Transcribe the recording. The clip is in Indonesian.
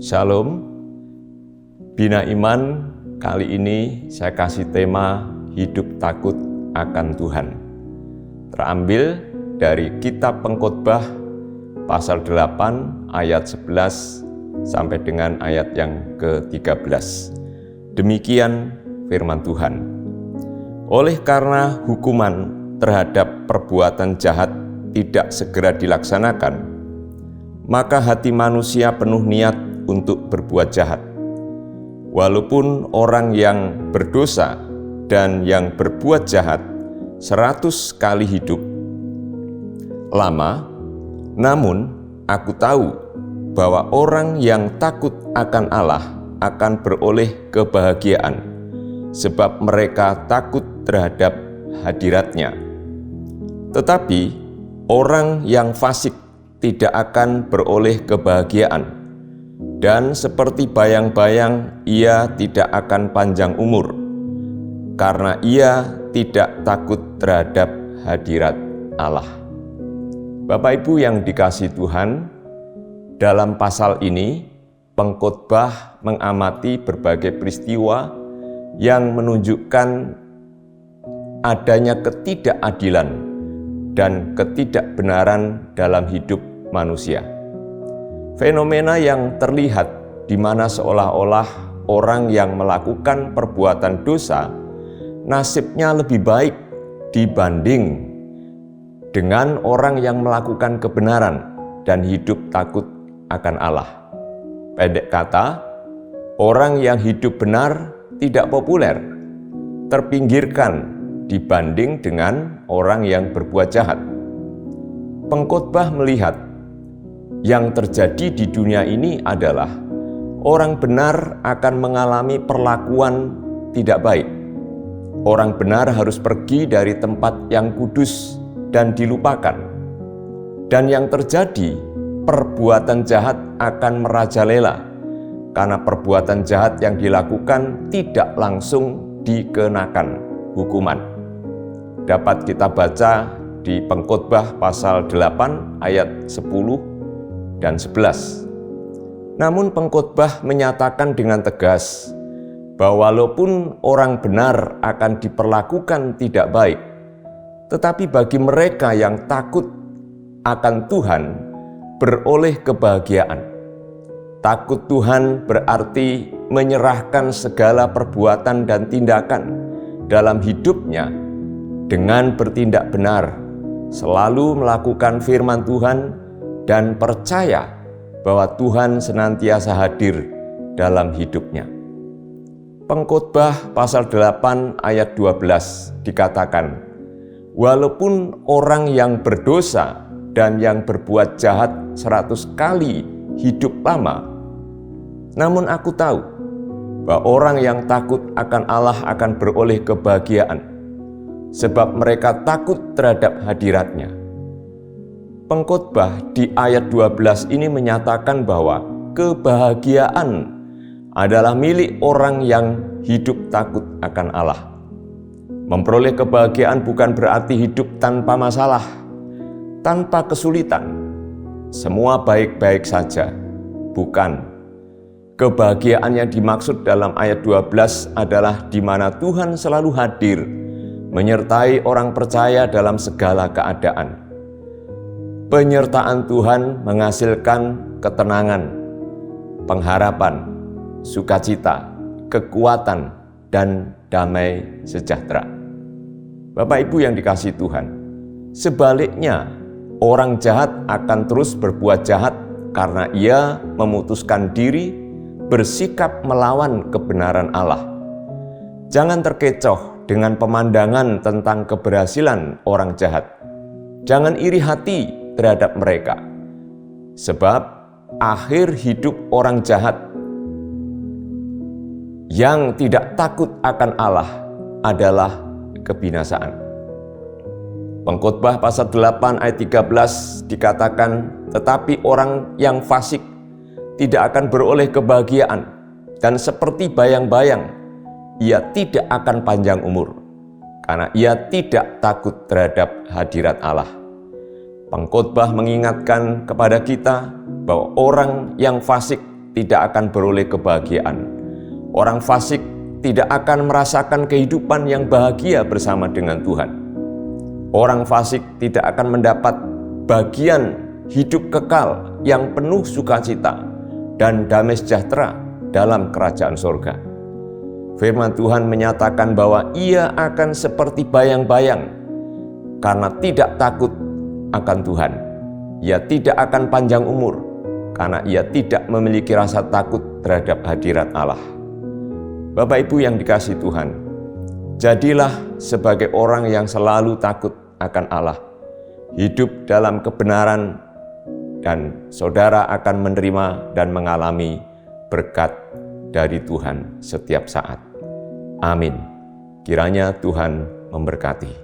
Shalom, Bina Iman kali ini saya kasih tema hidup takut akan Tuhan. Terambil dari kitab Pengkhotbah pasal 8 ayat 11 sampai dengan ayat yang ke-13. Demikian firman Tuhan. Oleh karena hukuman terhadap perbuatan jahat tidak segera dilaksanakan, maka hati manusia penuh niat untuk berbuat jahat. Walaupun orang yang berdosa dan yang berbuat jahat 100 kali hidup lama, namun aku tahu bahwa orang yang takut akan Allah akan beroleh kebahagiaan, sebab mereka takut terhadap hadirat-Nya. Tetapi orang yang fasik tidak akan beroleh kebahagiaan, dan seperti bayang-bayang ia tidak akan panjang umur, karena ia tidak takut terhadap hadirat Allah. Bapak Ibu yang dikasihi Tuhan, dalam pasal ini pengkhotbah mengamati berbagai peristiwa yang menunjukkan adanya ketidakadilan dan ketidakbenaran dalam hidup manusia. Fenomena yang terlihat di mana seolah-olah orang yang melakukan perbuatan dosa nasibnya lebih baik dibanding dengan orang yang melakukan kebenaran dan hidup takut akan Allah. Pendek kata, orang yang hidup benar tidak populer, terpinggirkan dibanding dengan orang yang berbuat jahat. Pengkhotbah melihat yang terjadi di dunia ini adalah orang benar akan mengalami perlakuan tidak baik. Orang benar harus pergi dari tempat yang kudus dan dilupakan. Dan yang terjadi, perbuatan jahat akan merajalela, karena perbuatan jahat yang dilakukan tidak langsung dikenakan hukuman. Dapat kita baca di Pengkhotbah pasal 8 ayat 10 dan 11. Namun pengkhotbah menyatakan dengan tegas bahwa walaupun orang benar akan diperlakukan tidak baik, tetapi bagi mereka yang takut akan Tuhan beroleh kebahagiaan. Takut Tuhan berarti menyerahkan segala perbuatan dan tindakan dalam hidupnya dengan bertindak benar, selalu melakukan firman Tuhan dan percaya bahwa Tuhan senantiasa hadir dalam hidupnya. Pengkhotbah pasal 8 ayat 12 dikatakan, walaupun orang yang berdosa dan yang berbuat jahat 100 kali hidup lama, namun aku tahu bahwa orang yang takut akan Allah akan beroleh kebahagiaan, sebab mereka takut terhadap hadirat-Nya. Pengkhotbah di ayat 12 ini menyatakan bahwa kebahagiaan adalah milik orang yang hidup takut akan Allah. Memperoleh kebahagiaan bukan berarti hidup tanpa masalah, tanpa kesulitan. Semua baik-baik saja. Bukan. Kebahagiaan yang dimaksud dalam ayat 12 adalah di mana Tuhan selalu hadir, menyertai orang percaya dalam segala keadaan. Penyertaan Tuhan menghasilkan ketenangan, pengharapan, sukacita, kekuatan, dan damai sejahtera. Bapak Ibu yang dikasihi Tuhan, sebaliknya orang jahat akan terus berbuat jahat karena ia memutuskan diri bersikap melawan kebenaran Allah. Jangan terkecoh dengan pemandangan tentang keberhasilan orang jahat. Jangan iri hati terhadap mereka, sebab akhir hidup orang jahat yang tidak takut akan Allah adalah kebinasaan. Pengkhotbah pasal 8 ayat 13 dikatakan, tetapi orang yang fasik tidak akan beroleh kebahagiaan, dan seperti bayang-bayang ia tidak akan panjang umur, karena ia tidak takut terhadap hadirat Allah. Pengkhotbah mengingatkan kepada kita bahwa orang yang fasik tidak akan beroleh kebahagiaan. Orang fasik tidak akan merasakan kehidupan yang bahagia bersama dengan Tuhan. Orang fasik tidak akan mendapat bagian hidup kekal yang penuh sukacita dan damai sejahtera dalam kerajaan sorga. Firman Tuhan menyatakan bahwa ia akan seperti bayang-bayang karena tidak takut akan Tuhan. Ia tidak akan panjang umur karena ia tidak memiliki rasa takut terhadap hadirat Allah. Bapak Ibu yang dikasihi Tuhan, jadilah sebagai orang yang selalu takut akan Allah, hidup dalam kebenaran, dan saudara akan menerima dan mengalami berkat dari Tuhan setiap saat. Amin. Kiranya Tuhan memberkati.